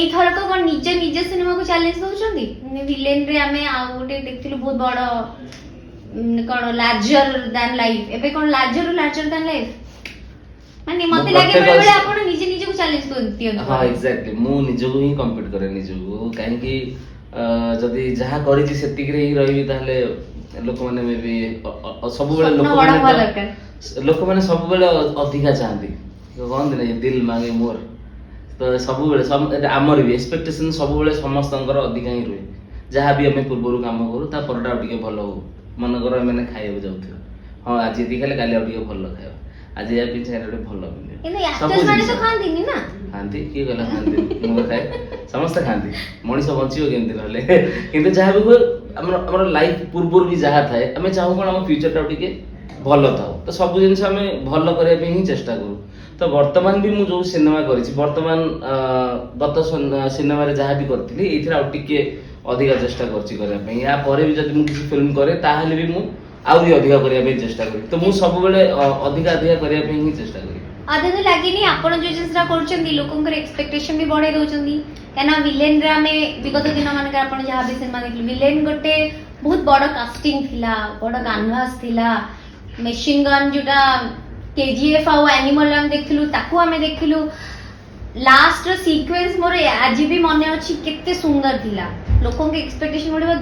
ଏଇ ଥରକ କଣ ନିଜ ନିଜ ସିନେମା को ଚ୍ୟାଲେଞ୍ଜ ଦଉଛନ୍ତି ଭିଲେନ ରେ ଆମେ ଆଉ ଗୋଟେ ଦେଖିଥିଲୁ ବହୁତ ବଡ କଣ ଲାର୍ଜର ଦାନ ଲାଇଫ ଏବେ କଣ ଲାର୍ଜର ଦାନ ଲାଇଫ ମାନେ ମତେ ଲାଗେ ବେଳେ ବେଳେ ଆପଣ ନିଜେ ନିଜକୁ ଚ୍ୟାଲେଞ୍ଜ ଦିଅନ୍ତି ହଁ ଏକ୍ସାକ୍ଟଲି ମୁଁ ନିଜକୁ ହିଁ କମ୍ପିଟ୍ କରେ ନିଜକୁ କାହିଁକି ଯଦି ଯାହା କରିଛି ସେତିକିରେ ହିଁ ରହିବି ତାହେଲେ ଲୋକମାନେ ମେ ବି ସବୁବେଳେ ଲୋକମାନେ ସବୁବେଳେ ଅଧିକା ଚାହାନ୍ତି କହନ୍ତି ନା ଦିଲ ମାଙ୍ଗେ ମୋର ତ ସବୁବେଳେ ଆମର ବି ଏକ୍ସପେକ୍ଟେସନ ସବୁବେଳେ ସମସ୍ତଙ୍କର ଅଧିକା ହିଁ ରୁହେ ଯାହା ବି ଆମେ ପୂର୍ବରୁ କାମ କରୁ ତା ପରଟା ଆଉ ଟିକେ ଭଲ ହଉ ମନେକର ଏମାନେ ଖାଇବାକୁ ଯାଉଥିବ ହଁ ଆଜି ଏତିକି ଖାଇଲେ କାଲି ଆଉ ଟିକେ ଭଲ ଖାଇବା ଆଜି ଏହା ପିଛା ଗୋଟେ ଭଲ ଖାଆନ୍ତି କିଏ କହିଲା ଖାଆନ୍ତି ମୁଁ ଖାଏ ସମସ୍ତେ ଖାଆନ୍ତି ମଣିଷ ବଞ୍ଚିବ କେମିତି ନହେଲେ କିନ୍ତୁ ଯାହା ବି ହୁଏ ଆମର ଲାଇଫ ପୂର୍ବରୁ ବି ଯାହା ଥାଏ ଆମେ ଚାହୁଁ କଣ ଆମ ଫ୍ୟୁଚରଟା ଟିକେ ଭଲ ଥାଉ ତ ସବୁ ଜିନିଷ ଆମେ ଭଲ କରିବା ପାଇଁ ହିଁ ଚେଷ୍ଟା କରୁ ତ ବର୍ତ୍ତମାନ ବି ମୁଁ ଯୋଉ ସିନେମା କରିଛି ବର୍ତ୍ତମାନ ଗତ ସିନେମାରେ ଯାହା ବି କରିଥିଲି ଏଇଥିରେ ଆଉ ଟିକେ ଅଧିକା ଚେଷ୍ଟା କରିଛି କରିବା ପାଇଁ ୟା ପରେ ବି ଯଦି ମୁଁ କିଛି ଫିଲ୍ମ କରେ ତାହେଲେ ବି ମୁଁ ଆହୁରି ଅଧିକା କରିବା ପାଇଁ ଚେଷ୍ଟା କରିବି ତ ମୁଁ ସବୁବେଳେ ଅଧିକା କରିବା ପାଇଁ ହିଁ ଚେଷ୍ଟା କରିବି ଆଦେ ତ ଲାଗିନି ଆପଣ ଯୋଉ ଜିନିଷଟା କରୁଛନ୍ତି ଲୋକଙ୍କର ଏକ୍ସପେକ୍ଟେସନ ବି ବଢେଇ ଦଉଛନ୍ତି କାହିଁକିନା ଭିଲେନ ରେ ଆମେ ବିଗତ ଦିନ ମାନଙ୍କରେ ଆପଣ ଯାହା ବି ସିନେମା ଦେଖିଲେ ଭିଲେନ ଗୋଟେ ବହୁତ ବଡ କାଷ୍ଟିଂ ଥିଲା ବଡ କାନଭାସ ଥିଲା ମେସିନ ଗନ୍ ଯୋଉଟା କେଜିଏଫ ଆଉ ଆନିମଲ ଆମେ ଦେଖିଲୁ ତାକୁ ଆମେ ଦେଖିଲୁ ଲାଷ୍ଟ ର ସିକ୍ୱେନ୍ସ ମୋର ଆଜି ବି ମନେ ଅଛି କେତେ ସୁନ୍ଦର ଥିଲା ଲୋକଙ୍କ ଏକ୍ସପେକ୍ଟେସନ ବଢିବ